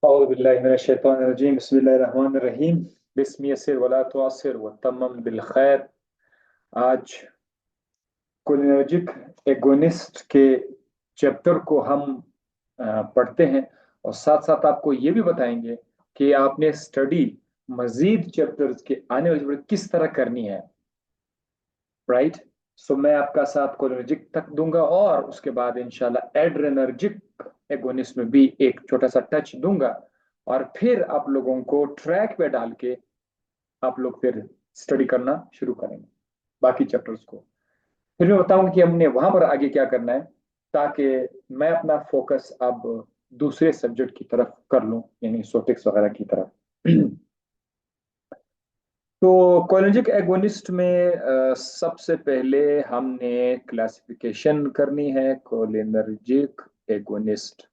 औज़ु बिल्लाहि मिनश शैतानिर रजीम बिस्मिल्लाहिर रहमानिर रहीम बिस्मि यस्सिर वला तुअस्सिर व तम्मम बिल खैर। आज कोलिनर्जिक एगोनिस्ट के चैप्टर को हम पढ़ते हैं और साथ साथ आपको ये भी बताएंगे कि आपने स्टडी मजीद चैप्टर्स के आने वाले चैप्टर किस तरह करनी है। राइट। सो मैं आपका साथ कोलिनर्जिक तक दूंगा और उसके बाद इंशाल्लाह एड्रेनर्जिक एगोनिस्ट में भी एक छोटा सा टच दूंगा और फिर आप लोगों को ट्रैक पे डाल के आप लोग फिर स्टडी करना शुरू करेंगे बाकी चैप्टर्स को। फिर मैं बताऊंगा कि हमने वहां पर आगे क्या करना है ताकि मैं अपना फोकस अब दूसरे सब्जेक्ट की तरफ कर लूं, यानी सोटिक्स वगैरह की तरफ। तो कोलिनर्जिक एगोनिस्ट में सबसे पहले हमने क्लासिफिकेशन करनी है। कोलिनर्जिक एगोनिस्ट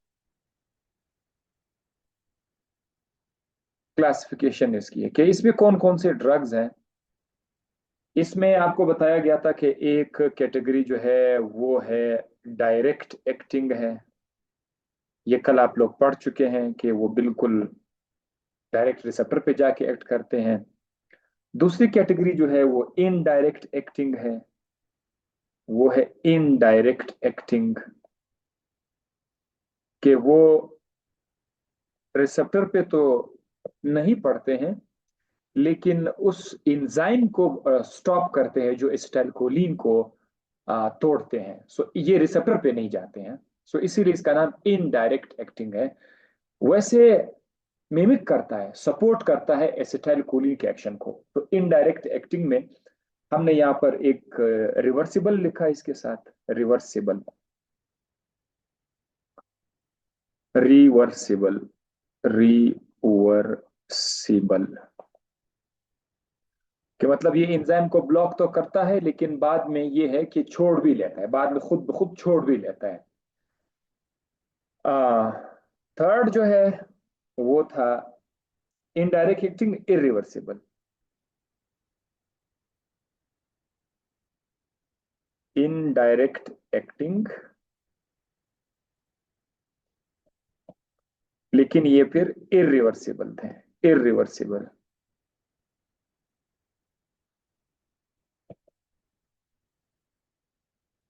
क्लासिफिकेशन इसकी है कि इसमें कौन कौन से ड्रग्स हैं। इसमें आपको बताया गया था कि एक कैटेगरी जो है वो है डायरेक्ट एक्टिंग है। ये कल आप लोग पढ़ चुके हैं कि वो बिल्कुल डायरेक्ट रिसेप्टर पे जाके एक्ट करते हैं। दूसरी कैटेगरी जो है वो इनडायरेक्ट एक्टिंग है, वो है इनडायरेक्ट एक्टिंग कि वो रिसेप्टर पे तो नहीं पड़ते हैं लेकिन उस एंजाइम को स्टॉप करते हैं जो एसिटाइलकोलिन को तोड़ते हैं। सो ये रिसेप्टर पे नहीं जाते हैं। सो इसीलिए इसका नाम इनडायरेक्ट एक्टिंग है। वैसे मिमिक करता है, सपोर्ट करता है एसिटाइलकोलिन के एक्शन को। तो इनडायरेक्ट एक्टिंग में हमने यहाँ पर एक रिवर्सिबल लिखा है इसके साथ। रिवर्सिबल, रिवर्सिबल, रिवर्सिबल कि मतलब ये एंजाइम को ब्लॉक तो करता है लेकिन बाद में ये है कि छोड़ भी लेता है, बाद में खुद ब खुद छोड़ भी लेता है। थर्ड जो है वो था indirect acting irreversible. Indirect acting लेकिन ये फिर इरिवर्सिबल थे। इरिवर्सिबल।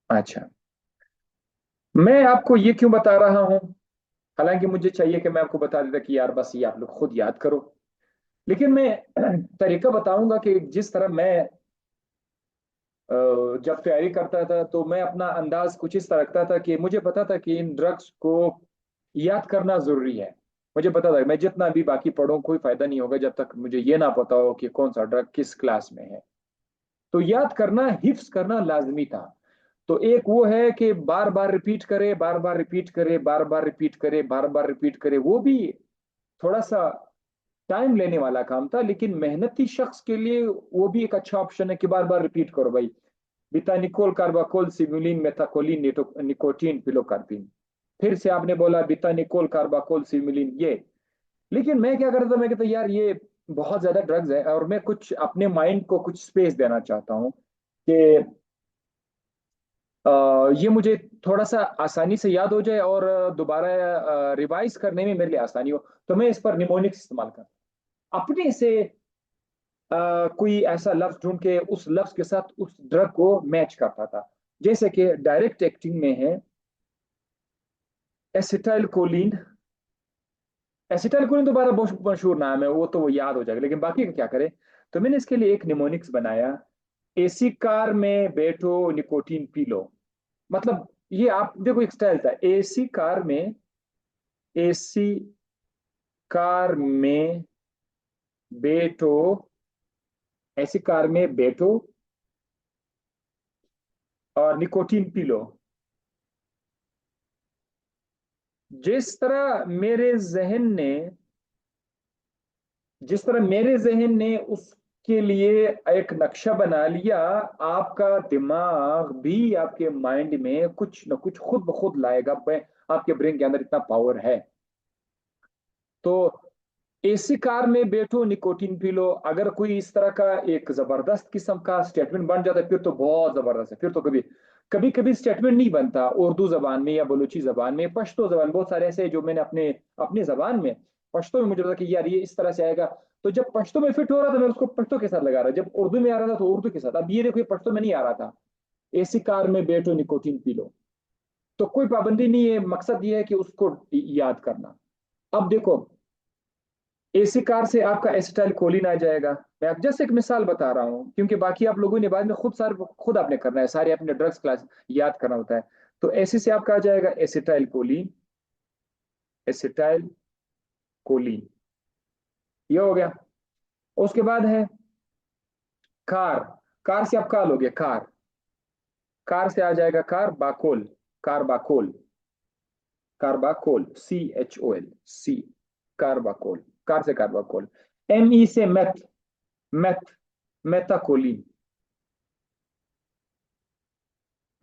अच्छा, मैं आपको ये क्यों बता रहा हूं, हालांकि मुझे चाहिए कि मैं आपको बता देता कि यार बस ये आप लोग खुद याद करो, लेकिन मैं तरीका बताऊंगा कि जिस तरह मैं जब तैयारी करता था तो मैं अपना अंदाज कुछ इस तरह रखता था कि मुझे पता था कि इन ड्रग्स को याद करना जरूरी है। मुझे पता था मैं जितना भी बाकी पढ़ूं कोई फायदा नहीं होगा जब तक मुझे ये ना पता हो कि कौन सा ड्रग किस क्लास में है। तो याद करना, हिफ्स करना लाजमी था। तो एक वो है कि बार बार रिपीट करे, बार बार रिपीट करे, बार बार रिपीट करे, बार बार रिपीट करे, वो भी थोड़ा सा टाइम लेने वाला काम था। लेकिन मेहनती शख्स के लिए वो भी एक अच्छा ऑप्शन है कि बार बार रिपीट करो भाई। बिटानिकोल, कार्बाकोल, सिमुलिन, मेथाकोलिन, निकोटीन, पिलोकार्पिन। फिर से आपने बोला बिटानिकोल, कार्बाकोल, सिमुलिन, ये। लेकिन मैं क्या करता था, मैं कहता यार ये बहुत ज्यादा ड्रग्स है और मैं कुछ अपने माइंड को कुछ स्पेस देना चाहता हूँ कि ये मुझे थोड़ा सा आसानी से याद हो जाए और दोबारा रिवाइज करने में मेरे लिए आसानी हो। तो मैं इस पर निमोनिक्स इस्तेमाल करता अपने से। कोई ऐसा लफ्ज ढूंढ के उस लफ्ज के साथ उस ड्रग को मैच करता था। जैसे कि डायरेक्ट एक्टिंग में है एसिटाइल कोलिन। एसिटाइल कोलिन दोबारा बहुत मशहूर नाम है, वो तो वो याद हो जाएगा, लेकिन बाकी का क्या करें। तो मैंने इसके लिए एक निमोनिक्स बनाया। एसी कार में बैठो, निकोटीन पी लो। मतलब ये आप देखो एक स्टाइल था। एसी कार में, एसी कार में बैठो, एसी कार में बैठो और निकोटीन पी लो। जिस तरह मेरे जहन ने, जिस तरह मेरे जहन ने उसके लिए एक नक्शा बना लिया, आपका दिमाग भी आपके माइंड में कुछ न कुछ खुद ब खुद लाएगा। आपके ब्रेन के अंदर इतना पावर है। तो एसी कार में बैठो, निकोटीन पी लो, अगर कोई इस तरह का एक जबरदस्त किस्म का स्टेटमेंट बन जाता है फिर तो बहुत जबरदस्त है। फिर तो कभी कभी कभी स्टेटमेंट नहीं बनता उर्दू जबान में या बलूची जबान में, पश्तो जबान, बहुत सारे ऐसे जो मैंने अपने अपनी जबान में पश्तो में मुझे लगा कि यार ये इस तरह से आएगा, तो जब पश्तो में फिट हो रहा था मैं उसको पश्तो के साथ लगा रहा, जब उर्दू में आ रहा था तो उर्दू के साथ। अब ये देखो, ये पश्तो में नहीं आ रहा था। एसी कार में बैठो निकोटीन पी लो, तो कोई पाबंदी नहीं है, मकसद ये है कि उसको याद करना। अब देखो, एसी कार से आपका एसिटाइल कोलिन आ जाएगा। मैं आप जस्ट एक मिसाल बता रहा हूँ, क्योंकि बाकी आप लोगों ने बाद में खुद आपने करना है, सारे अपने ड्रग्स क्लास याद करना होता है। तो एसी से आपका आ जाएगा एसिटाइल कोलिन, एसिटाइल कोलिन, ये हो गया। उसके बाद है कार, कार से आप का लोगे कार, कार से आ जाएगा carbachol, carbachol, carbachol, CHOL, C, carbachol, car से कार्बाकोल। ME से meth, meth, methacholine,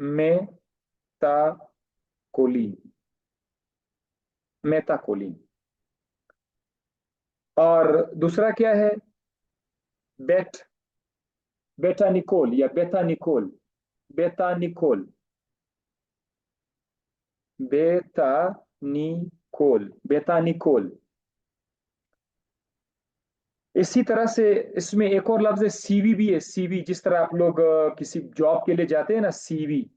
methacholine, methacholine. और दूसरा क्या है, बेट, बेटा निकोल या बेटा निकोल, बेटा निकोल, बेटा निकोल, बेटा निकोल। इसी तरह से इसमें एक और लफ्ज है सीवी भी है, सीवी, जिस तरह आप लोग किसी जॉब के लिए जाते हैं ना, सीवी,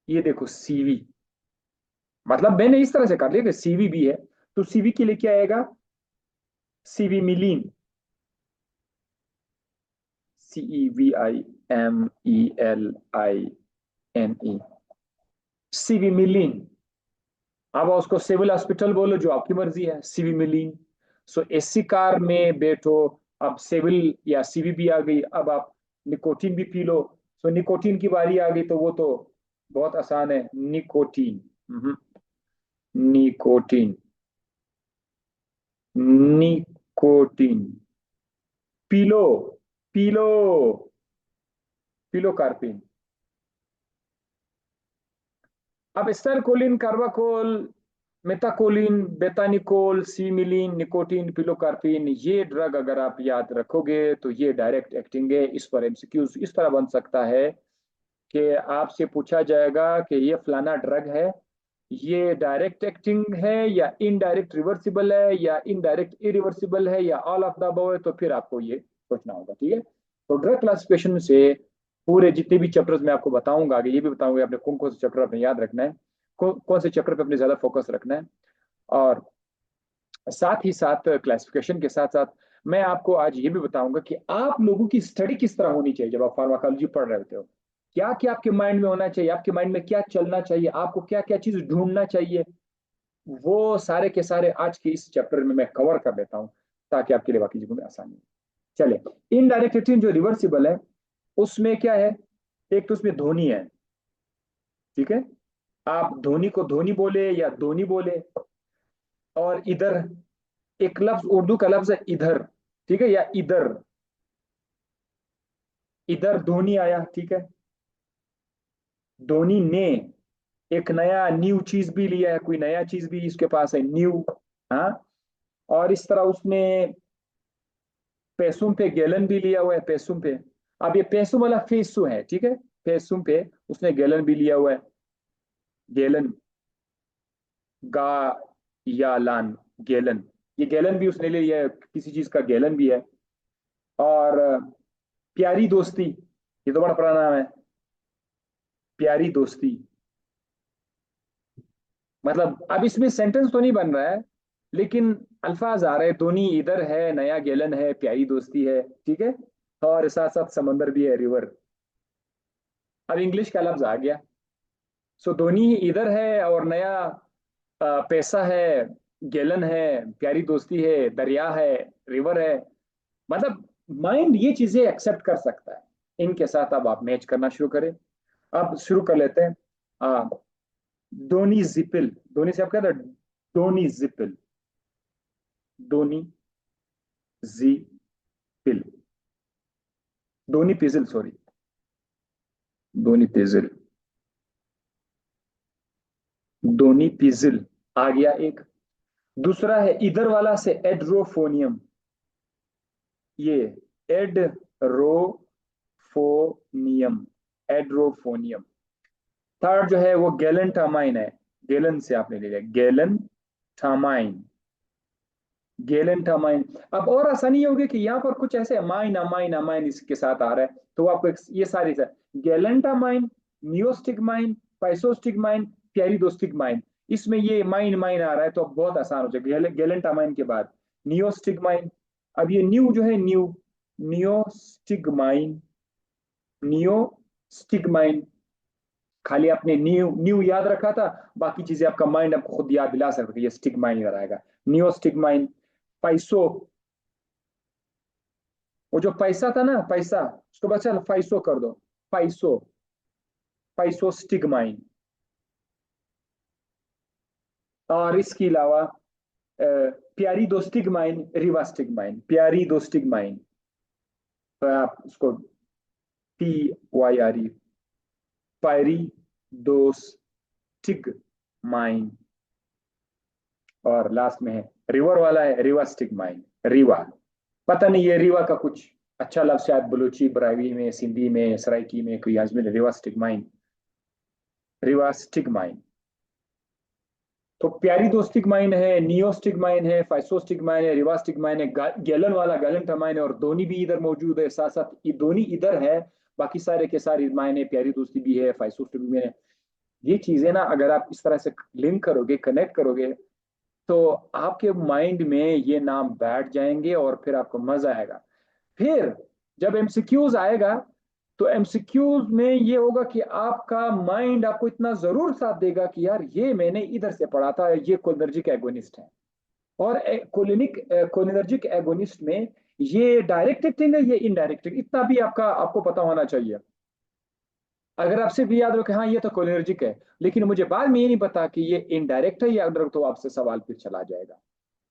ये देखो सीवी, मतलब मैंने इस तरह से कर लिया कि सीवी भी है, तो सीवी के लिए क्या आएगा, सीवी मिलीन, CEVIMELINE, सीवी मिलीन। अब उसको सिविल हॉस्पिटल बोलो, जो आपकी मर्जी है, सीवी मिलीन। सो एसी कार में बैठो, अब सिविल या सीवी भी आ गई, अब आप निकोटीन भी पी लो। सो निकोटीन की बारी आ गई, तो वो तो बहुत आसान है, निकोटीन, निकोटीन, निकोटीन, पीलो, पीलो, पीलो कार्पिन। अब स्टारकोलिन, कार्बाकोल, मेटाकोलिन, बेटानिकोल, सीमिलिन, निकोटीन, पिलोकार्पिन, ये ड्रग अगर आप याद रखोगे तो ये डायरेक्ट एक्टिंग है। इस पर एमसीक्यूज इस तरह बन सकता है कि आपसे पूछा जाएगा कि ये फलाना ड्रग है, ये डायरेक्ट एक्टिंग है या इनडायरेक्ट रिवर्सिबल है या इनडायरेक्ट इरिवर्सिबल है या ऑल ऑफ द अबव है, तो फिर आपको ये सोचना होगा, ठीक है। तो ड्रग क्लासिफिकेशन से पूरे जितने भी चैप्टर्स मैं आपको बताऊंगा आगे, ये भी बताऊंगा आपने कौन कौन से चैप्टर अपने याद रखना है, कौन से चैप्टर पे अपने ज्यादा फोकस रखना है। और साथ ही साथ क्लासिफिकेशन के साथ साथ मैं आपको आज ये भी बताऊंगा कि आप लोगों की स्टडी किस तरह होनी चाहिए जब आप फार्माकोलॉजी पढ़ रहे होते हो। क्या क्या आपके माइंड में होना चाहिए, आपके माइंड में क्या चलना चाहिए, आपको क्या क्या चीज ढूंढना चाहिए, वो सारे के सारे आज के इस चैप्टर में मैं कवर कर देता हूँ, ताकि आपके लिए बाकी चीजों में आसानी हो। चले, इनडायरेक्ट एक्टिंग जो रिवर्सिबल है, उसमें क्या है, एक तो उसमें ध्वनि है, ठीक है, आप ध्वनि को ध्वनि बोले या ध्वनि बोले। और इधर एक लफ्ज उर्दू का लफ्ज है इधर, ठीक है, या इधर, इधर ध्वनि आया, ठीक है। धोनी ने एक नया न्यू चीज भी लिया है, कोई नया चीज भी इसके पास है, न्यू। हाँ, और इस तरह उसने पैसों पे गैलन भी लिया हुआ है, पैसों पे। अब ये पैसों वाला फेसु है, ठीक है, पैसों पे उसने गैलन भी लिया हुआ है, गैलन, गा या लान, गैलन, ये गैलन भी उसने ले लिया है, किसी चीज का गैलन भी है। और प्यारी दोस्ती, ये तो बड़ा पुराना नाम है, प्यारी दोस्ती। मतलब अब इसमें सेंटेंस तो नहीं बन रहा है, लेकिन अल्फाज आ रहे हैं, धोनी इधर है, नया गैलन है, प्यारी दोस्ती है, ठीक है। और साथ साथ समंदर भी है, रिवर। अब इंग्लिश का लफ्ज आ गया। सो धोनी इधर है और नया पैसा है, गैलन है, प्यारी दोस्ती है, दरिया है, रिवर है। मतलब माइंड ये चीजें एक्सेप्ट कर सकता है। इनके साथ अब आप मैच करना शुरू करें। अब शुरू कर लेते हैं। आ, डोनी जिपिल, धोनी से आप कहते हैं डोनी जिपिल, डोनी जी पिल, डोनी पिजिल, सॉरी, डोनी पिजिल, डोनी पिजिल आ गया एक। दूसरा है इधर वाला से एड्रोफोनियम, ये एड्रोफोनियम, एड्रोफोनियम। थर्ड जो है वो गैलेंटामाइन है, गैलन से आपने ले लिया, गैलन गैलेंटामाइन। अब और आसानी ये होगी कि यहाँ पर कुछ ऐसे अमाइन अमाइन अमाइन इसके साथ आ रहा है, तो आपको ये सारी से गैलेंटामाइन, नियोस्टिगमाइन, पाइसोस्टिगमाइन, प्यारिडोस्टिगमाइन, इसमें ये माइन माइन आ रहा है, तो अब बहुत आसान हो जाएगा। गैलेंटामाइन के बाद नियोस्टिगमाइन। अब ये न्यू जो है, न्यू नियोस्टिगमाइन, नियोस्टिगमाइन, खाली आपने न्यू न्यू याद रखा था, बाकी चीजें आपका माइंड आपको खुद याद दिला सकता है, ये स्टिगमाइन इधर आएगा। नियोस्टिगमाइन, पाइसो, वो जो पैसा था ना, पैसा, उसको बचा फाइसो कर दो, पाइसो, पाइसोस्टिगमाइन। और इसके अलावा प्यारिडोस्टिगमाइन, रिवास्टिगमाइन, प्यारिडोस्टिगमाइन, तो आप उसको PYRE, पायरिडोस्टिगमाइन। और लास्ट में है रिवर वाला है रिवास्टिगमाइन, रीवा। पता नहीं ये रीवा का कुछ अच्छा लफ्ज शायद बलूची, बरावी में, सिंधी में, सराइकी में कोई आजमी, रिवास्टिगमाइन, रिवास्टिगमाइन। तो प्यारी दोस्टिगमाइन है, नियोस्टिगमाइन है, फाइसोस्टिगमाइन है, रिवास्टिगमाइन है, गैलन वाला गैलेंटामाइन है, और दोनी भी इधर मौजूद है, साथ साथ ये दोनी इधर है। बाकी सारे के सारे मायने, प्यारी दोस्ती भी है, फाइसोस्टिगमाइन है। ये चीजें ना अगर आप इस तरह से लिंक करोगे, कनेक्ट करोगे, तो आपके माइंड में ये नाम बैठ जाएंगे और फिर आपको मजा आएगा। फिर जब एमसीक्यूज आएगा, तो एमसीक्यूज में ये होगा कि आपका माइंड आपको इतना जरूर साथ देगा कि यार ये मैंने इधर से पढ़ा था, ये कोलिनर्जिक एगोनिस्ट है। और कोलिनर्जिक एगोनिस्ट में ये डायरेक्ट एक्टिंग है, ये इनडायरेक्ट, इतना भी आपको पता होना चाहिए। अगर आपसे भी याद हो कि हाँ ये तो कोलिनर्जिक है, लेकिन मुझे बाद में ये नहीं पता कि ये इनडायरेक्ट है या डायरेक्ट, तो आपसे सवाल फिर चला जाएगा।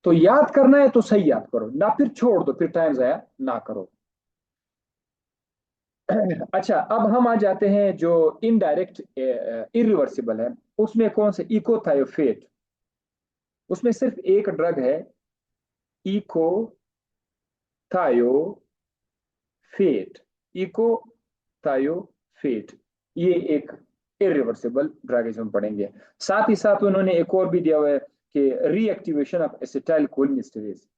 तो याद करना है तो सही याद करो, ना फिर छोड़ दो, फिर टाइम जाया ना करो। अच्छा, अब हम आ जाते हैं जो इनडायरेक्ट इरिवर्सिबल है, उसमें कौन से, इकोथायोफेट। उसमें सिर्फ एक ड्रग है, इकोथायोफेट, इकोथायोफेट। ये एक इरिवर्सिबल ड्रग इसमें पढ़ेंगे। साथ ही साथ उन्होंने एक और भी दिया हुआ है कि रीएक्टिवेशन ऑफ एसिटाइल कोलिनेस्टरेज,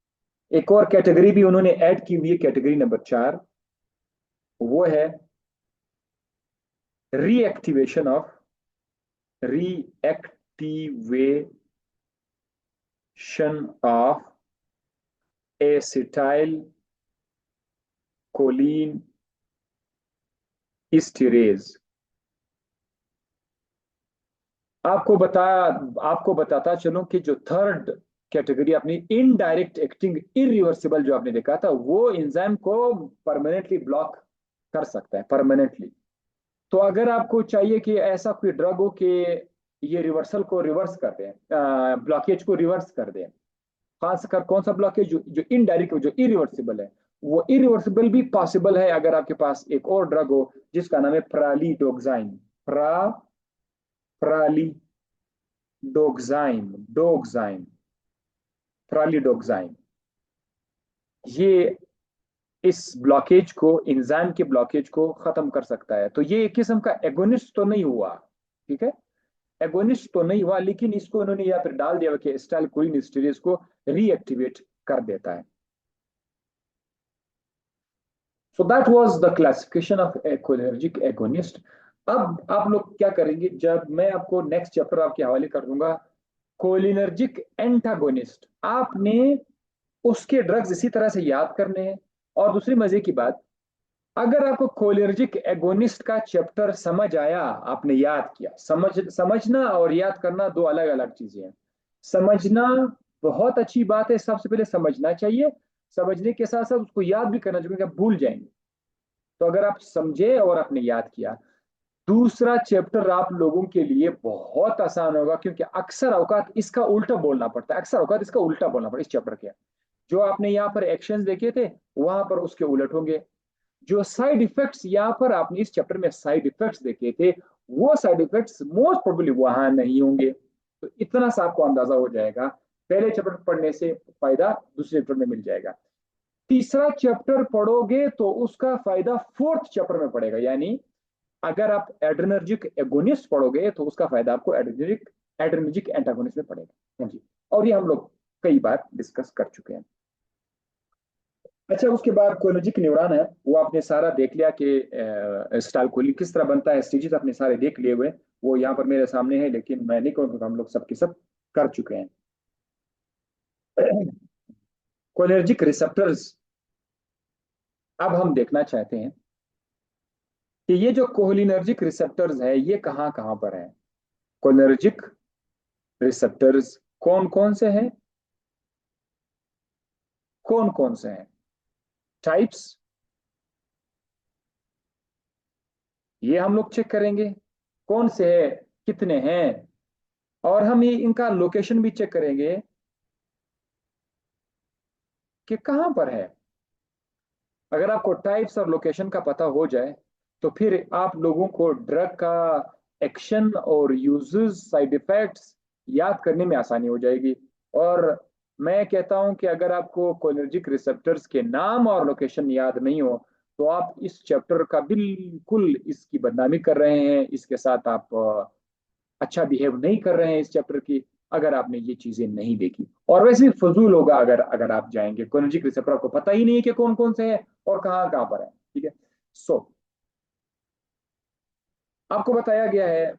एक और कैटेगरी भी उन्होंने ऐड की हुई है, कैटेगरी नंबर 4, वो है reactivation of, reactivation of acetylcholinesterase. आपको बताता चलूं कि जो थर्ड कैटेगरी अपनी इनडायरेक्ट एक्टिंग इरिवर्सिबल जो आपने देखा था, वो एंजाइम को परमानेंटली ब्लॉक कर सकता है, परमानेंटली। तो अगर आपको चाहिए कि ऐसा कोई ड्रग हो कि ये रिवर्सल को रिवर्स कर दे, ब्लॉकेज को रिवर्स कर दे, खासकर कौन सा ब्लॉकेज, जो इनडायरेक्ट, जो इरिवर्सिबल है, वो इरिवर्सिबल भी पॉसिबल है अगर आपके पास एक और ड्रग हो जिसका नाम है प्रालीडोग्जाइन, प्रालीडोग्जाइन, डोग्जाइन, प्रालीडोग्जाइन। ये इस ब्लॉकेज को, एंजाइम के ब्लॉकेज को खत्म कर सकता है। तो ये एक किस्म का एगोनिस्ट तो नहीं हुआ, ठीक है, एगोनिस्ट तो नहीं हुआ, लेकिन इसको उन्होंने यहाँ पर डाल दिया कि एसिटाइलकोलिन को रीएक्टिवेट कर देता है। So that was the classification of A cholinergic agonist. अब आप लोग क्या करेंगे, जब मैं आपको नेक्स्ट चैप्टर आपके हवाले कर दूंगा, कोलिनर्जिक एंटागोनिस्ट, आपने उसके ड्रग्स इसी तरह से याद करने हैं। और दूसरी मजे की बात, अगर आपको कोलिनर्जिक एगोनिस्ट का चैप्टर समझ आया, आपने याद किया, समझना और याद करना दो अलग अलग चीजें हैं। समझना बहुत अच्छी बात है, सबसे पहले समझना चाहिए, समझने के साथ साथ उसको याद भी करना चाहिए, क्योंकि आप भूल जाएंगे। तो अगर आप समझे और आपने याद किया, दूसरा चैप्टर आप लोगों के लिए बहुत आसान होगा, क्योंकि अक्सर औकात इसका उल्टा बोलना पड़ता है, अक्सर औकात इसका उल्टा बोलना पड़ता है इस चैप्टर के। जो आपने यहाँ पर एक्शंस देखे थे, वहां पर उसके उलट होंगे। जो साइड इफेक्ट्स यहाँ पर आपने इस चैप्टर में साइड इफेक्ट्स देखे थे, वो साइड इफेक्ट्स मोस्ट प्रोबेबली वहां नहीं होंगे। तो इतना सा आपको अंदाजा हो जाएगा, पहले चैप्टर पढ़ने से फायदा दूसरे चैप्टर में मिल जाएगा। तीसरा चैप्टर पढ़ोगे तो उसका फायदा फोर्थ चैप्टर में पड़ेगा, यानी अगर आप एड्रेनर्जिक एगोनिस्ट पढ़ोगे तो उसका फायदा आपको एड्रेनर्जिक एड्रेनर्जिक एंटागोनिस्ट में पड़ेगा। हाँ जी। और ये हम लोग कई बार डिस्कस कर चुके हैं। अच्छा, उसके बाद कोलिनर्जिक न्यूरॉन है, वो आपने सारा देख लिया कि एसिटाइलकोलिन किस तरह बनता है, स्टेजेस आपने सारे देख लिए हुए। वो यहाँ पर मेरे सामने है, लेकिन मैं नहीं कहूँगा, हम लोग सब के सब कर चुके हैं। कोलिनर्जिक रिसेप्टर्स, अब हम देखना चाहते हैं कि ये जो कोलिनर्जिक रिसेप्टर्स है ये कहाँ कहाँ पर है। कोलिनर्जिक रिसेप्टर्स कौन कौन से हैं, कौन कौन से हैं, टाइप्स, ये हम लोग चेक करेंगे, कौन से है, कितने हैं, और हम ये इनका लोकेशन भी चेक करेंगे कि कहाँ पर है। अगर आपको टाइप्स और लोकेशन का पता हो जाए तो फिर आप लोगों को ड्रग का एक्शन और यूजेस, साइड इफेक्ट्स याद करने में आसानी हो जाएगी। और मैं कहता हूं कि अगर आपको कोलिनर्जिक रिसेप्टर्स के नाम और लोकेशन याद नहीं हो तो आप इस चैप्टर का बिल्कुल इसकी बदनामी कर रहे हैं, इसके साथ आप अच्छा बिहेव नहीं कर रहे हैं इस चैप्टर की, अगर आपने ये चीजें नहीं देखी। और वैसे भी फजूल होगा अगर अगर आप जाएंगे, कोलिनर्जिक रिसेप्टर को पता ही नहीं है कि कौन कौन से हैं और कहाँ कहाँ पर है। ठीक है, सो आपको बताया गया है।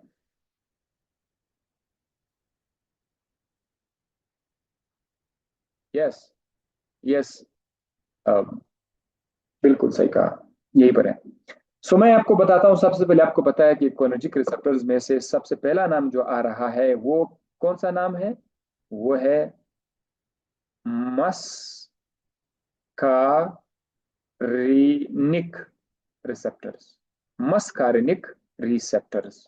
यस, यस, बिल्कुल सही कहा, यही पर है। सो मैं आपको बताता हूँ, सबसे पहले आपको पता है कि कोलिनर्जिक रिसेप्टर्स में से सबसे पहला नाम जो आ रहा है वो कौन सा नाम है, वो है मस्कारिनिक रिसेप्टर्स। मस्कारिनिक रिसेप्टर्स,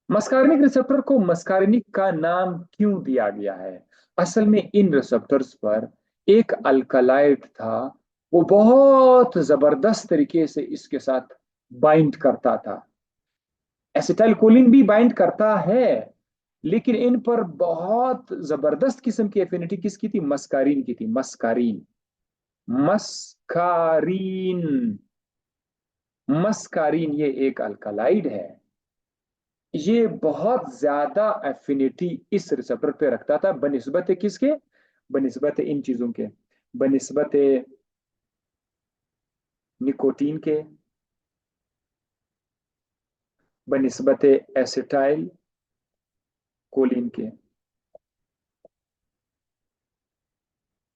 मस्कारिनिक रिसेप्टर को मस्कारिनिक का नाम क्यों दिया गया है? असल में इन रिसेप्टर्स पर एक अल्कलाइड था, वो बहुत जबरदस्त तरीके से इसके साथ बाइंड करता था। एसिटाइलकोलिन भी बाइंड करता है, लेकिन इन पर बहुत जबरदस्त किस्म की एफिनिटी किसकी थी? मस्कारीन की थी। मस्कारीन, मस्कारीन, मस्कारीन ये एक अल्कलाइड है। ये बहुत ज्यादा एफिनिटी इस रिसेप्टर पे रखता था, बनिस्बत किसके? बनिस्बत इन चीजों के, बनिस्बत निकोटीन के, बनिस्बत एसिटाइल कोलिन के।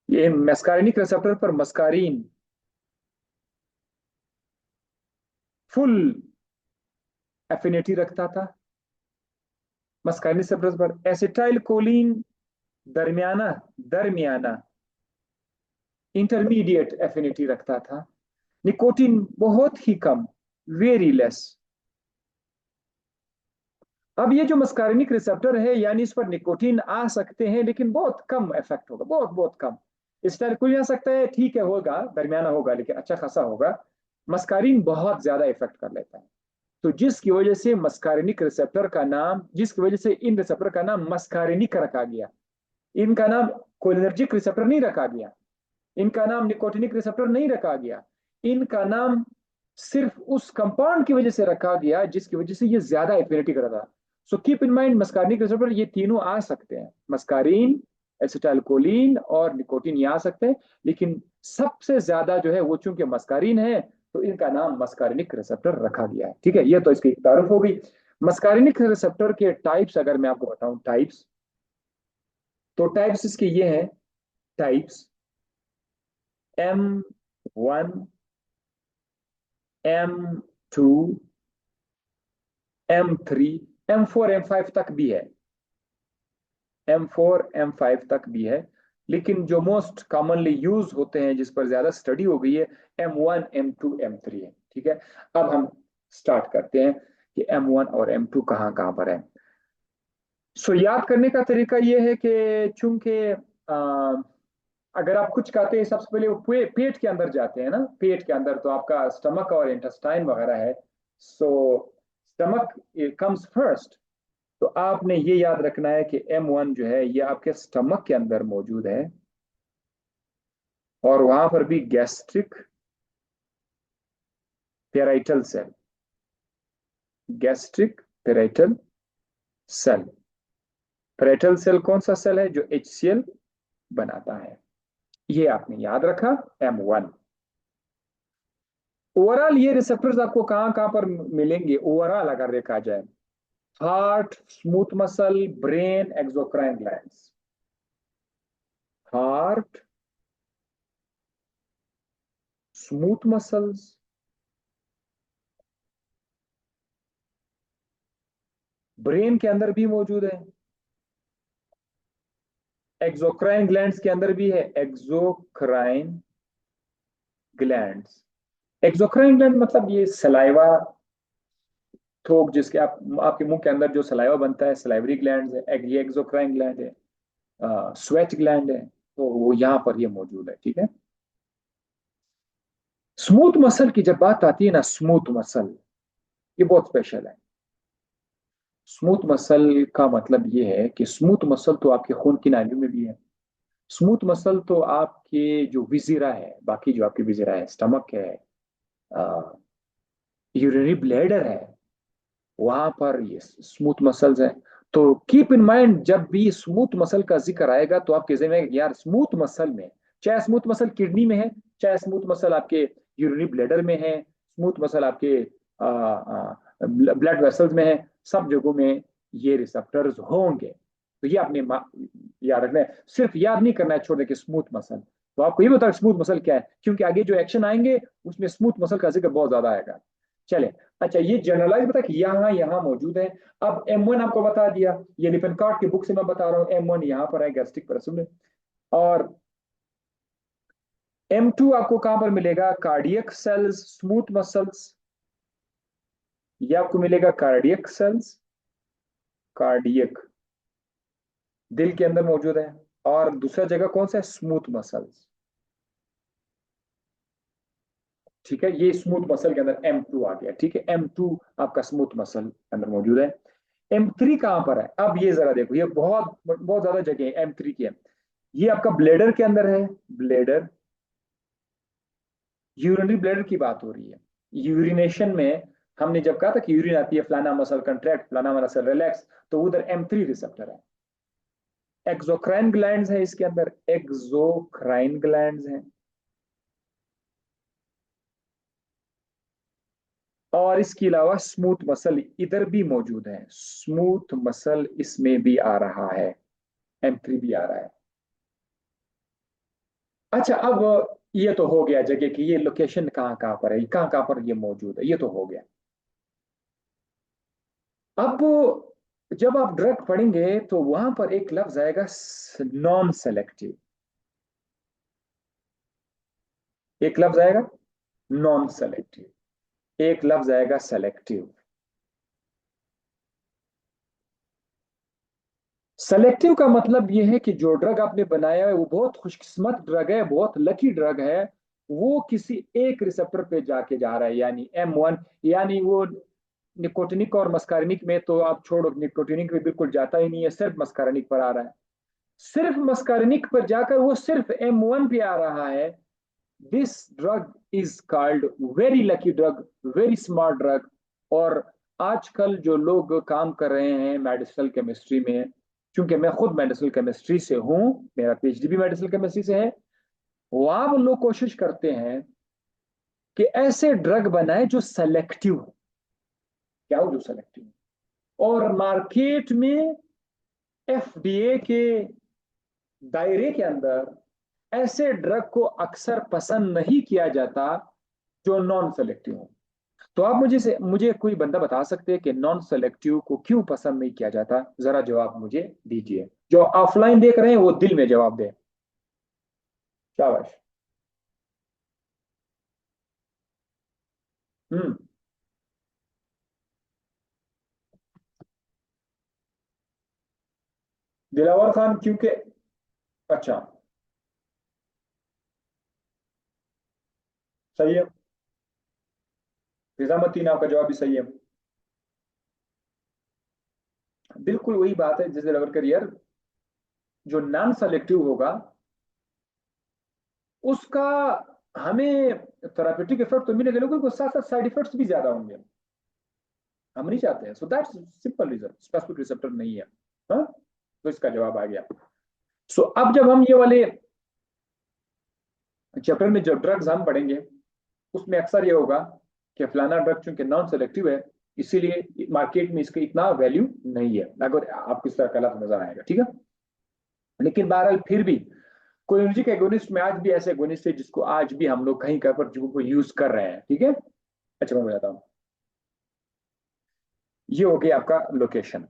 ये मस्कारिनिक रिसेप्टर पर मस्कारीन फुल एफिनिटी रखता था, मस्कारिनिक रिसेप्टर पर एसिटाइल कोलिन दरमियाना, दरमियाना, इंटरमीडिएट एफिनिटी रखता था। निकोटीन बहुत ही कम, वेरी लेस। अब ये जो मस्कारिनिक रिसेप्टर है, यानी इस पर निकोटीन आ सकते हैं लेकिन बहुत कम इफेक्ट होगा, बहुत बहुत कम। स्टेरॉइड आ सकता है, ठीक है, होगा, दरमियाना होगा, लेकिन अच्छा खासा होगा। मस्कारीन बहुत ज्यादा इफेक्ट कर लेता है। तो जिसकी वजह से मस्कारिनिक रिसेप्टर का नाम, जिसकी वजह से इन रिसेप्टर का नाम मस्कारिनिक रखा गया। इनका नाम कोलिनर्जिक रिसेप्टर नहीं रखा गया, इनका नाम निकोटिनिक रिसेप्टर नहीं रखा गया, इनका नाम सिर्फ उस कंपाउंड की वजह से रखा गया जिसकी वजह से ये ज्यादा एफिनिटी कर रहा था। So keep in mind, muscarinic receptor ये तीनों आ सकते हैं, मस्कारीन, एसिटाइलकोलिन और निकोटीन, ये आ सकते हैं। लेकिन सबसे ज्यादा जो है वो चूंकि मस्कारीन है, तो इनका नाम मस्कारिनिक रिसेप्टर रखा गया है। ठीक है, ये तो इसकी तारुफ हो गई। मस्कारिनिक रिसेप्टर के टाइप्स अगर मैं आपको बताऊं, टाइप्स, तो टाइप्स इसके ये हैं, types M1, M2, M3, M4, M5 तक भी है, M4, M5 तक भी है। लेकिन जो मोस्ट कॉमनली यूज होते हैं, जिस पर ज्यादा स्टडी हो गई है, M1, M2, M3 है। ठीक है, अब हम स्टार्ट करते हैं कि M1 और M2 कहाँ कहाँ पर है। सो याद करने का तरीका यह है कि चूंकि अगर आप कुछ खाते हैं, सबसे पहले वो पेट के अंदर जाते हैं ना, पेट के अंदर तो आपका स्टमक और इंटेस्टाइन वगैरह है। सो स्टमक कम्स फर्स्ट। तो आपने ये याद रखना है कि M1 जो है ये आपके स्टमक के अंदर मौजूद है, और वहां पर भी gastric parietal cell, gastric parietal cell. Parietal cell कौन सा सेल है जो HCl बनाता है, ये आपने याद रखा M1। ओवरऑल ये रिसेप्टर्स आपको कहां कहां पर मिलेंगे ओवरऑल अगर देखा जाए, heart, smooth muscle, brain, exocrine glands. Heart, smooth muscles, brain के अंदर भी मौजूद है, एक्सोक्राइन ग्लैंड्स के अंदर भी है, एक्सोक्राइन ग्लैंड्स। एक्सोक्राइन ग्लैंड मतलब ये सलाइवा, थोक जिसके आपके मुंह के अंदर जो सलाइवा बनता है, सलाइवरी ग्लैंड है, ये एक्सोक्राइन ग्लैंड है। स्वेट ग्लैंड है, तो वो यहां पर ये मौजूद है, ठीक है। स्मूथ मसल की जब बात आती है ना, स्मूथ मसल ये बहुत स्पेशल है। स्मूथ मसल का मतलब ये है कि स्मूथ मसल तो आपके खून की नालियों में भी है। स्मूथ मसल तो आपके जो विजिरा है, बाकी जो आपकी विजिरा है, स्टमक है, यूरिनरी ब्लैडर है, वहां पर ये स्मूथ मसल्स हैं। तो कीप इन माइंड, जब भी स्मूथ मसल का जिक्र आएगा तो आपके ज़हन में यार स्मूथ मसल में, चाहे स्मूथ मसल किडनी में है, चाहे स्मूथ मसल आपके यूरिनरी ब्लैडर में है, स्मूथ मसल आपके ब्लड वेसल्स में है, सब जगहों में ये रिसेप्टर्स होंगे। तो ये आपने याद रखना है, सिर्फ याद नहीं करना है छोड़ के स्मूथ मसल। तो आपको ये बता स्मूथ मसल क्या है, क्योंकि आगे जो एक्शन आएंगे उसमें स्मूथ मसल का जिक्र बहुत ज्यादा आएगा। चले, अच्छा ये जनरलाइज बता कि यहाँ यहाँ मौजूद है। अब M1 आपको बता दिया, ये लिपनकॉर्ट की बुक से मैं बता रहा हूँ, M1 यहाँ पर है गैस्ट्रिक पेरेसिस में। और M2 आपको कहां पर मिलेगा, कार्डियक सेल्स, स्मूथ मसल्स, ये आपको मिलेगा कार्डियक सेल्स, कार्डियक दिल के अंदर मौजूद है। और दूसरा जगह कौन सा है, स्मूथ मसल्स, ठीक है। ये स्मूथ मसल के अंदर M2 आ गया, ठीक है। M2 आपका स्मूथ मसल के अंदर मौजूद है। M3 कहां पर है, अब ये जरा देखो, ये बहुत बहुत ज्यादा जगह है M3 की है। ये आपका ब्लेडर के अंदर है, ब्लेडर, यूरिनरी ब्लेडर की बात हो रही है। यूरिनेशन में हमने जब कहा था कि यूरिन आती है, फलाना मसल कंट्रैक्ट, फलाना मसल रिलैक्स, तो उधर M3 रिसेप्टर है। एक्सोक्राइन ग्लैंड्स है इसके अंदर, एक्सोक्राइन ग्लैंड्स हैं। और इसके अलावा स्मूथ मसल इधर भी मौजूद है, स्मूथ मसल इसमें भी आ रहा है, M3 भी आ रहा है। अच्छा, अब ये तो हो गया जगह की, ये लोकेशन कहाँ कहाँ पर है, कहाँ कहाँ पर ये मौजूद है, ये तो हो गया। अब जब आप ड्रग पढ़ेंगे तो वहां पर एक लफ्ज आएगा नॉन सेलेक्टिव, एक लफ्ज आएगा नॉन सेलेक्टिव, एक लफ्ज आएगा सेलेक्टिव। सेलेक्टिव का मतलब यह है कि जो ड्रग आपने बनाया है वो बहुत खुशकिस्मत ड्रग है, बहुत लकी ड्रग है, वो किसी एक रिसेप्टर पे जाके जा रहा है, यानी M1। यानी वो निकोटिनिक और मस्कारिनिक में तो आप छोड़ो, निकोटिनिक में बिल्कुल जाता ही नहीं है, सिर्फ मस्कारिनिक पर आ रहा है। सिर्फ मस्कारिनिक पर जाकर वो सिर्फ M1 पे आ रहा है। This drug is called very lucky drug, very smart drug. और आजकल जो लोग काम कर रहे हैं मेडिसिनल केमिस्ट्री में, क्योंकि मैं खुद मेडिसिनल केमिस्ट्री से हूं, मेरा PhD भी मेडिसिनल केमिस्ट्री से है, वहां वो लोग कोशिश करते हैं कि ऐसे ड्रग बनाए जो सेलेक्टिव हो। क्या हो, जो सेलेक्टिव। और मार्केट में FDA के दायरे के अंदर ऐसे ड्रग को अक्सर पसंद नहीं किया जाता जो नॉन सेलेक्टिव हो। तो आप मुझे कोई बंदा बता सकते हैं कि नॉन सेलेक्टिव को क्यों पसंद नहीं किया जाता, जरा जवाब मुझे दीजिए। जो ऑफलाइन देख रहे हैं वो दिल में जवाब दे। शाबाश। हम्म। दिलावर खान क्योंकि, अच्छा, सही है। निजामुद्दीन आपका जवाब भी सही है। बिल्कुल वही बात है, जैसे दिलावर यार, जो नॉन सेलेक्टिव होगा उसका हमें थेरापेटिक इफेक्ट तो मिलेगा, लेकिन उसके साथ साथ साइड इफेक्ट्स भी ज्यादा होंगे, हम नहीं चाहते हैं। So that's simple reason, specific receptor नहीं है। हाँ, तो इसका जवाब आ गया। सो अब जब हम ये वाले चैप्टर में जो ड्रग्स हम पढ़ेंगे उसमें अक्सर ये होगा कि फलाना ड्रग चूंकि नॉन सेलेक्टिव है इसीलिए मार्केट में इसका इतना वैल्यू नहीं है, अगर आपको इस तरह का लफ्ज नजर आएगा, ठीक है। लेकिन बहरहाल फिर भी कोलिनर्जिक एगोनिस्ट में आज भी ऐसे एगोनिस्ट है जिसको आज भी हम लोग कहीं कहीं पर जो यूज कर रहे हैं, ठीक है। अच्छा मैं बताता हूँ, ये हो गया आपका लोकेशन।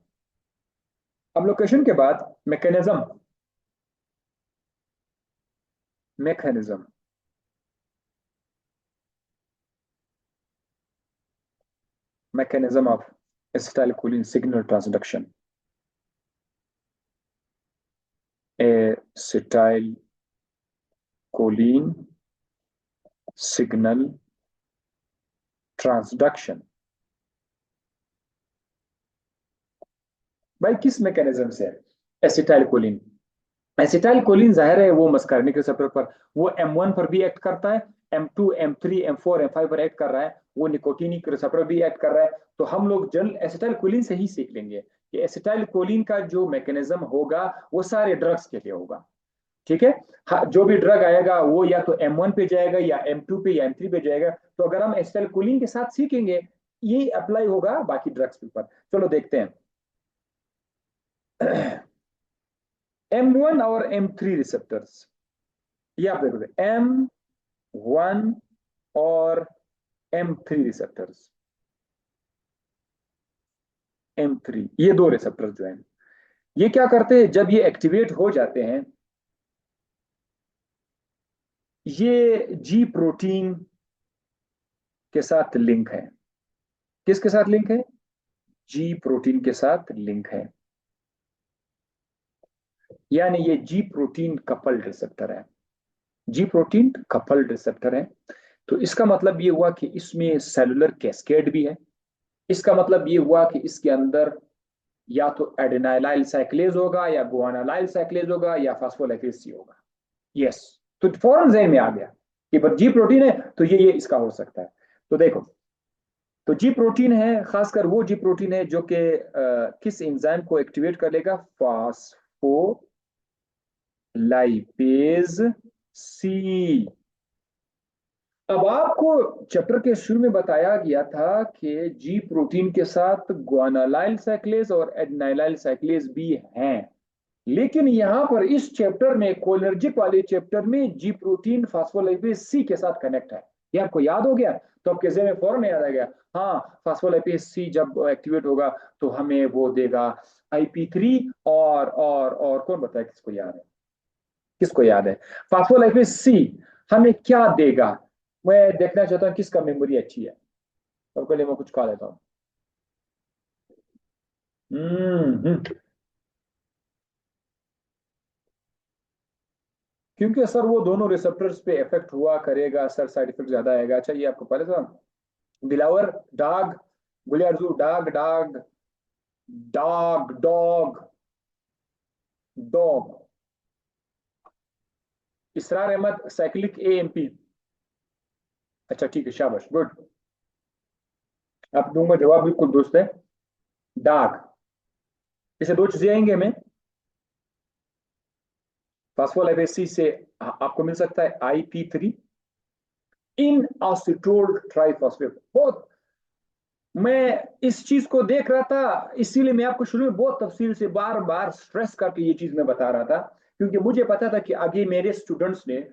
अब लोकेशन के बाद mechanism, mechanism mechanism of acetylcholine signal transduction. Acetylcholine signal transduction भाई किस मैकेनिज्म से? एसिटाइलकोलिन। एसिटाइलकोलिन जाहिर है वो मस्कार्निक रिसेप्टर पर, वो M1 पर भी एक्ट करता है, M2 M3 M4 M5 पर एक्ट कर रहा है, वो निकोटीनिक रिसेप्टर भी एक्ट कर रहा है। तो हम लोग जनरल एसिटाइलकोलिन से ही सीख लेंगे कि एसिटाइलकोलिन का जो मैकेनिज्म होगा वो सारे ड्रग्स के लिए होगा, ठीक है। हाँ, जो भी ड्रग आएगा वो या तो M1 पे जाएगा या M2 पे या M3 पे जाएगा। तो अगर हम एसिटाइलकोलिन के साथ सीखेंगे ये अप्लाई होगा बाकी ड्रग्स के ऊपर। चलो देखते हैं। M1 और M3 रिसेप्टर्स, ये आप देखोगे M1 और M3 रिसेप्टर्स, M3 ये दो रिसेप्टर्स जो हैं ये क्या करते हैं जब ये एक्टिवेट हो जाते हैं, ये जी प्रोटीन के साथ लिंक है। किसके साथ लिंक है? जी प्रोटीन के साथ लिंक है, यानी ये जी प्रोटीन कपल्ड रिसेप्टर है। जी प्रोटीन कपल्ड रिसेप्टर है। तो इसका मतलब ये हुआ कि इसमें सेलुलर कैस्केड भी है। इसका मतलब ये हुआ कि इसके अंदर या तो एडेनाइलाइल साइक्लेज होगा या गुआनालाइल साइक्लेज होगा या फास्फोलाइपेज सी होगा। यस, तो फौरन जहन में आ गया कि जी प्रोटीन है तो ये इसका हो सकता है। तो देखो, तो जी प्रोटीन है, खासकर वो जी प्रोटीन है जो कि किस एंजाइम को एक्टिवेट करेगा? फास्फोलाइपेज सी। अब आपको चैप्टर के शुरू में बताया गया था कि जी प्रोटीन के साथ ग्वानालाइल साइक्लेज और एडेनाइलाइल साइक्लेज भी हैं, लेकिन यहां पर इस चैप्टर में कोलिनर्जिक वाले चैप्टर में जी प्रोटीन फास्फोलाइपेज सी के साथ कनेक्ट है। ये आपको याद हो गया? तो आपके ज़हन में फौरन याद आ गया, हाँ फास्फोलाइपेज सी जब एक्टिवेट होगा तो हमें वो देगा IP3। और कौन बताए किसको याद है? किसको याद है? फास्फोलाइपेज सी हमें क्या देगा? मैं देखना चाहता हूँ किसका मेमोरी अच्छी है। सबके लिए मैं कुछ खा लेता हूँ। हम्म। क्योंकि सर वो दोनों रिसेप्टर्स पे इफेक्ट हुआ करेगा सर, साइड इफेक्ट ज्यादा आएगा। अच्छा ये आपको पहले था? दिलावर डाग, गुलियारजू डाग डाग, डॉग डॉग, डॉग, इसरार अहमद साइक्लिक AMP। अच्छा ठीक है, शाबाश, गुड। आप दूंगा जवाब बिल्कुल दुरुस्त है। डाग, इसे दो चीजें आएंगे हमें। फास्फोलाइपेज से आपको मिल सकता है IP3 इन एसीटोल ट्राइफॉस्फेट। बहुत मैं इस चीज को देख रहा था, इसीलिए मैं आपको शुरू में बहुत तफसील से बार बार स्ट्रेस करके ये चीज मैं बता रहा था, क्योंकि मुझे पता था कि आगे मेरे स्टूडेंट्स ने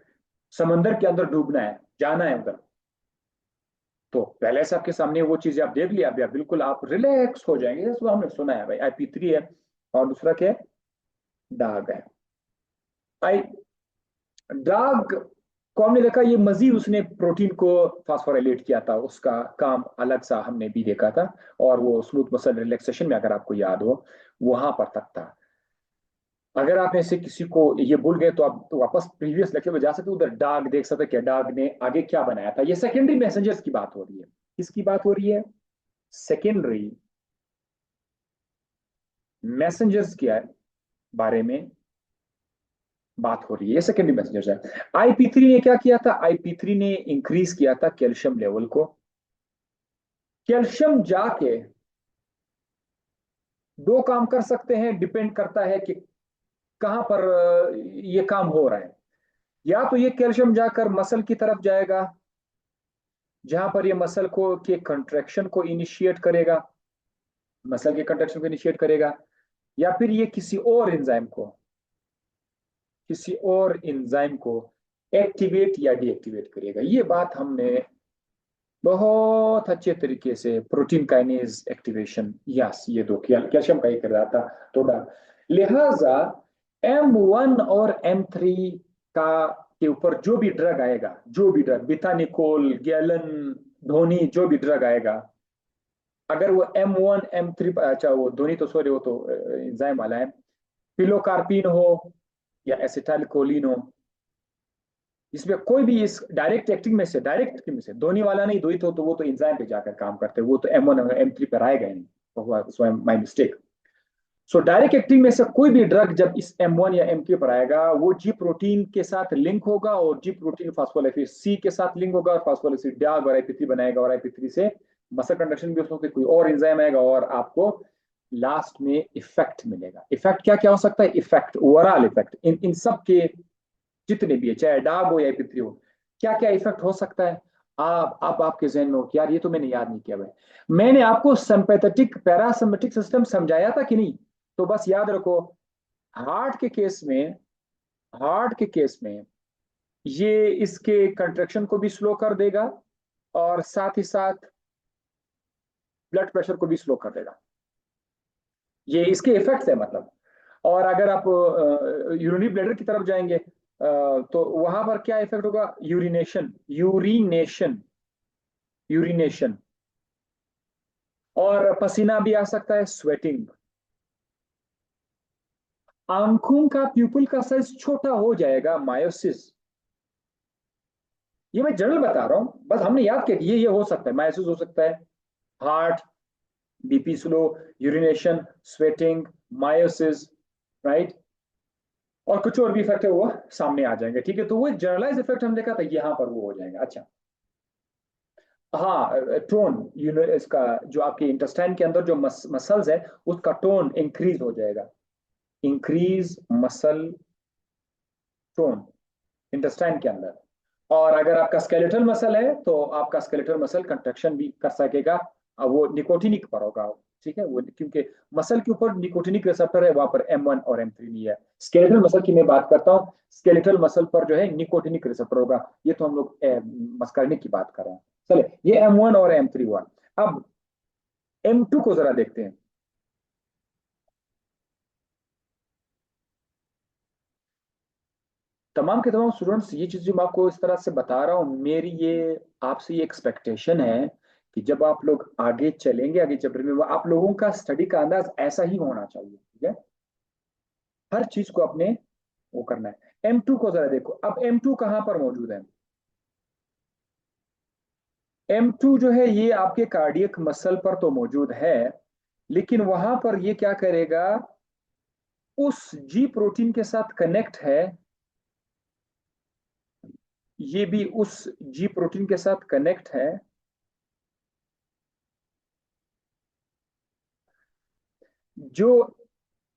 समंदर के अंदर डूबना है, जाना है उधर। तो पहले से आपके सामने वो चीजें आप देख लिया, आप बिल्कुल आप रिलैक्स हो जाएंगे। जैसे हमने सुना है भाई IP3 है और दूसरा क्या है? डाग है। आई डाग को हमने देखा ये मजीद उसने प्रोटीन को फास्फोराइलेट किया था, उसका काम अलग सा हमने भी देखा था। और वो स्मूथ मसल रिलैक्सेशन में अगर आपको याद हो वहां पर तक था। अगर आप में से किसी को ये भूल गए तो आप तो वापस प्रीवियस लेक्चर में जा सकते हो, उधर डाग देख सकते हैं कि डाग ने आगे क्या बनाया था। ये सेकेंडरी मैसेंजर्स की बात हो रही है। किसकी बात हो रही है? सेकेंडरी मैसेंजर्स के बारे में बात हो रही है। ये सेकेंडरी मैसेंजर्स है। IP3 ने क्या किया था? IP3 ने इंक्रीज किया था कैल्शियम लेवल को। कैल्शियम जाके दो काम कर सकते हैं, डिपेंड करता है कि कहां पर ये काम हो रहा है। या तो ये कैल्शियम जाकर मसल की तरफ जाएगा, जहां पर ये मसल को के कंट्रैक्शन को इनिशिएट करेगा, मसल के कंट्रैक्शन को इनिशिएट करेगा, या फिर ये किसी और एंजाइम को एक्टिवेट या डीएक्टिवेट करेगा। ये बात हमने बहुत अच्छे तरीके से प्रोटीन काइनेज एक्टिवेशन, यस ये दो कैल्शियम का ही कर रहा था थोड़ा। लिहाजा M1 और M3 का के ऊपर जो भी ड्रग आएगा, जो भी ड्रग, बिथानिकोल, गैलन, धोनी, जो भी ड्रग आएगा, अगर वो M1 M3, अच्छा वो धोनी तो सॉरी, वो तो एंजाइम वाला है, पिलोकार्पिन हो या एसिटाइल कोलिन हो, इसमें कोई भी इस डायरेक्ट एक्टिंग में से धोनी वाला नहीं, धोनी तो वो तो एंजाइम पे जाकर काम करते हैं, वो तो M1 और M3 पर आएगा ही नहीं, तो हुआ my mistake. So direct acting में से कोई भी ड्रग जब इस M1 या M3 पर आएगा, वो जी प्रोटीन के साथ लिंक होगा, और जी प्रोटीन फास्फोलाइपेज सी के साथ लिंक होगा, और फास्फोलाइपेज डाग और IP3 बनाएगा, और IP3 से मसल कंडक्शन भी हो सकती है, कोई और एंजाइम आएगा, और आपको लास्ट में इफेक्ट मिलेगा। इफेक्ट क्या क्या हो सकता है? इफेक्ट, ओवरऑल इफेक्ट, इन सब के जितने भी है, चाहे डाग हो या IP3 हो, क्या क्या इफेक्ट हो सकता है? आप आपके जहन में हो कि यार ये तो मैंने याद नहीं किया भाई, मैंने आपको सिंपैथेटिक पैरासिम्पैथेटिक सिस्टम समझाया था कि नहीं? तो बस याद रखो, हार्ट के केस में हार्ट के केस में ये इसके कंट्रैक्शन को भी स्लो कर देगा, और साथ ही साथ ब्लड प्रेशर को भी स्लो कर देगा। ये इसके इफेक्ट्स है मतलब। और अगर आप यूरिनरी ब्लैडर की तरफ जाएंगे, तो वहां पर क्या इफेक्ट होगा? यूरिनेशन, और पसीना भी आ सकता है, स्वेटिंग। आंखों का प्यूपिल का साइज छोटा हो जाएगा, मायोसिस। ये मैं जनरल बता रहा हूं, बस हमने याद किया कि ये हो सकता है, मायोसिस हो सकता है, heart BP slow, urination, sweating, miosis, right. और कुछ और भी इफेक्ट है वो सामने आ जाएंगे, ठीक है। तो वो जनरलाइज इफेक्ट हम देखा था, यहाँ पर वो हो जाएगा। अच्छा, हाँ, टोन, इसका जो आपके इंटेस्टाइन के अंदर जो मसल्स है, उसका टोन इंक्रीज हो जाएगा। इंक्रीज मसल टोन इंटेस्टाइन के अंदर। और अगर आपका स्केलेटल मसल है, तो आपका स्केलेटल मसल कंट्रैक्शन भी कर सकेगा, वो निकोटिनिक पर होगा, ठीक है। वो क्योंकि मसल के ऊपर निकोटिनिक रिसेप्टर है, वहां पर M1 और M3 नहीं है। स्केलेटल मसल की मैं बात करता हूँ, स्केलेटल मसल पर जो है निकोटिनिक रिसेप्टर होगा। ये तो हम लोग मस्करनिक की बात कर रहे हैं। चले, ये M1 और M3 हुआ। अब M2 को जरा देखते हैं। तमाम के तमाम स्टूडेंट्स, ये चीज जो मैं आपको इस तरह से बता रहा हूँ, मेरी ये आपसे ये एक्सपेक्टेशन है कि जब आप लोग आगे चलेंगे, आगे चैप्टर में, आप लोगों का स्टडी का अंदाज ऐसा ही होना चाहिए, ठीक है। हर चीज को अपने वो करना है। M2 को जरा देखो। अब M2 कहां पर मौजूद है? M2 जो है ये आपके कार्डियक मसल पर तो मौजूद है, लेकिन वहां पर ये क्या करेगा? उस जी प्रोटीन के साथ कनेक्ट है, ये भी उस जी प्रोटीन के साथ कनेक्ट है, जो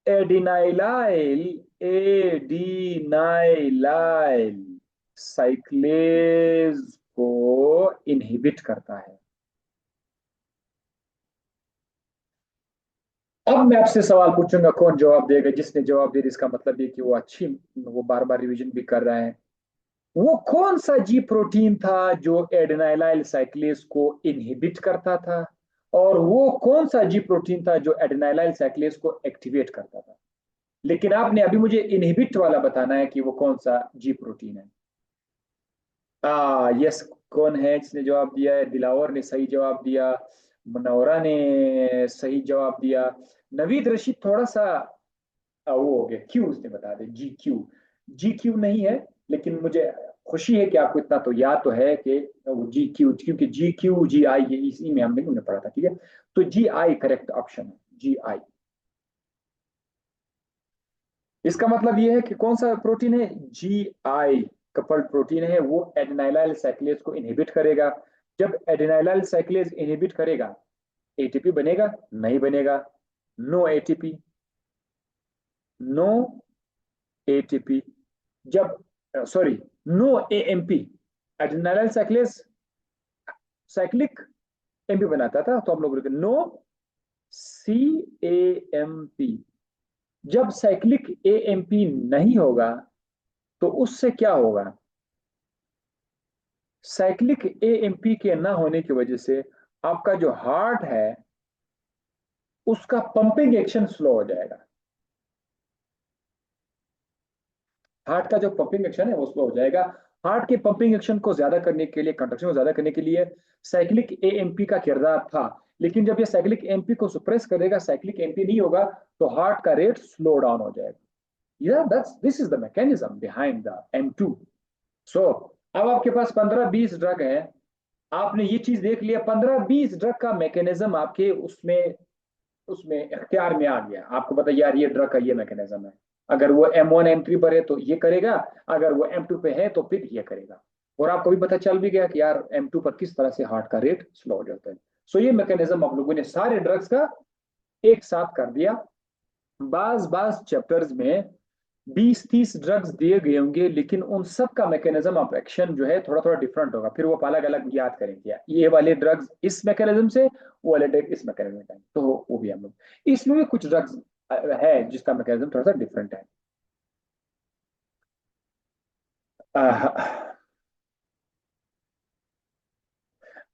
एडिनाइलाइल एडिनाइलाइल साइक्लेज को इनहिबिट करता है। अब मैं आपसे सवाल पूछूंगा, कौन जवाब देगा? जिसने जवाब दे दिया, इसका मतलब ये कि वो अच्छी, वो बार बार रिवीजन भी कर रहा है। वो कौन सा जी प्रोटीन था जो एडेनाइलाइल साइक्लेज को इनहिबिट करता था, और वो कौन सा जी प्रोटीन था जो एडेनाइलाइल साइक्लेज को एक्टिवेट करता था? लेकिन आपने अभी मुझे इनहिबिट वाला बताना है कि वो कौन सा जी प्रोटीन है। यस, कौन है जिसने जवाब दिया है? दिलावर ने सही जवाब दिया, मुनव्वरा ने सही जवाब दिया, नवीद रशीद थोड़ा सा वो हो गया, क्यू उसने बता दिया, जी क्यू नहीं है। लेकिन मुझे खुशी है कि आपको इतना तो याद तो है कि वो GQ, क्योंकि GQ GI ये इसी में हमने पढ़ा था, ठीक है। तो GI करेक्ट ऑप्शन है, GI। इसका मतलब ये है कि कौन सा प्रोटीन है? GI कपल्ड प्रोटीन है, वो एडेनाइलाइल साइक्लेज को इनहिबिट करेगा। जब एडेनाइलाइल साइक्लेज इनहिबिट करेगा, ATP बनेगा? नहीं बनेगा। No ATP, no ATP. जब sorry, no AMP, adenylyl cyclase cyclic AMP बनाता था, तो हम लोग no C A M P. जब साइक्लिक एएमपी नहीं होगा तो उससे क्या होगा? साइक्लिक एएमपी के ना होने की वजह से आपका जो हार्ट है उसका पंपिंग एक्शन स्लो हो जाएगा। हार्ट का जो पंपिंग एक्शन है वो स्लो हो जाएगा। हार्ट के पंपिंग एक्शन को ज्यादा करने के लिए, कंट्रक्शन को ज्यादा करने के लिए साइक्लिक एएमपी का किरदार था। लेकिन जब ये साइक्लिक एएमपी को सुप्रेस करेगा, साइक्लिक एएमपी नहीं होगा, तो हार्ट का रेट स्लो डाउन हो जाएगा। This is the mechanism behind the M2। सो अब आपके पास 15-20 ड्रग है, आपने ये चीज देख लिया, 15-20 ड्रग का मैकेनिज्म आपके उसमें उसमें इख्तियार में आ गया। आपको पता यार ये ड्रग का ये मैकेनिज्म है, अगर वो M1 M3 पर है तो ये करेगा, अगर वो M2 पे है तो फिर ये करेगा। और आपको भी पता चल भी गया कि यार M2 पर किस तरह से हार्ट का रेट स्लो हो जाता है। सो ये मैकेनिज्म आप लोगों ने सारे ड्रग्स का एक साथ कर दिया। बाज बाज चैप्टर्स में 20-30 ड्रग्स दिए गए होंगे, लेकिन उन सब का मैकेनिज्म ऑफ एक्शन जो है थोड़ा थोड़ा डिफरेंट होगा। फिर वो अलग अलग याद करेंगे, ये वाले ड्रग्स इस मैकेनिज्म से, वो वाले ड्रग इस मैकेनिज्म से, तो वो भी हम लोग इसमें भी कुछ ड्रग्स है जिसका मैकेनिज्म थोड़ा सा डिफरेंट है।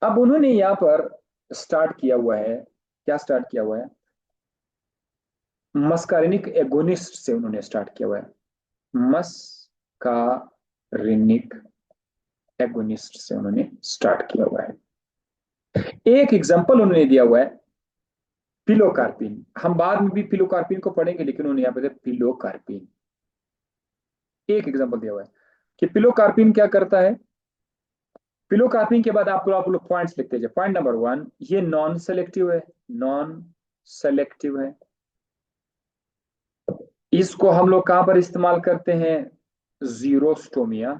अब उन्होंने यहाँ पर स्टार्ट किया हुआ है, क्या स्टार्ट किया हुआ है? मस्कारिनिक एगोनिस्ट से उन्होंने स्टार्ट किया हुआ है। मस्कारिनिक एगोनिस्ट से उन्होंने स्टार्ट किया हुआ है। एक एग्जांपल उन्होंने दिया हुआ है पिलोकार्पिन। हम बाद में भी पिलोकार्पिन को पढ़ेंगे, लेकिन उन्होंने यहाँ पे पिलोकार्पिन एक एग्जांपल दिया हुआ है कि पिलोकार्पिन क्या करता है। पिलोकार्पिन के बाद आप लोग पॉइंट्स लिखते जाए। पॉइंट नंबर 1, ये नॉन सेलेक्टिव है, नॉन सेलेक्टिव है। इसको हम लोग कहां पर इस्तेमाल करते हैं? जीरोस्टोमिया,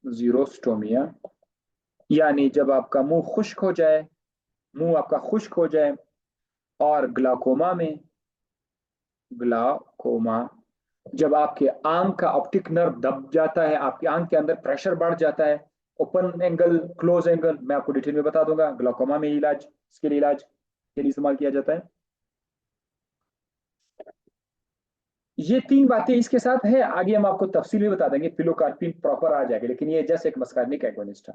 जीरोस्टोमिया, यानी जब आपका मुंह खुश्क हो जाए, मुंह आपका खुश्क हो जाए, और ग्लाकोमा में, ग्लाकोमा, जब आपके आंख का ऑप्टिक नर्व दब जाता है, आपकी आंख के अंदर प्रेशर बढ़ जाता है, ओपन एंगल क्लोज एंगल मैं आपको डिटेल में बता दूंगा। ग्लाकोमा में इलाज, इसके लिए इलाज के लिए इस्तेमाल किया जाता है। ये 3 बातें इसके साथ है, आगे हम आपको तफसील में बता देंगे, पिलोकार्पिन प्रॉपर आ जाएगा, लेकिन ये जैसे एक मस्कार्निक एगोनिस्ट है।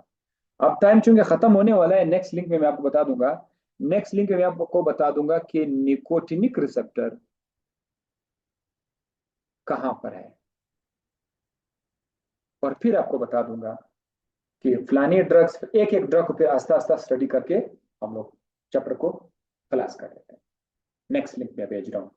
अब टाइम चूंकि खत्म होने वाला है, नेक्स्ट लिंक में मैं आपको बता दूंगा, नेक्स्ट लिंक में मैं आपको बता दूंगा कि निकोटिनिक रिसेप्टर कहां पर है, और फिर आपको बता दूंगा कि फलानी ड्रग्स, एक एक ड्रग को फिर आस्ता आस्ता स्टडी करके हम लोग चैप्टर को खलास कर लेते हैं। नेक्स्ट लिंक में भेज रहा हूँ।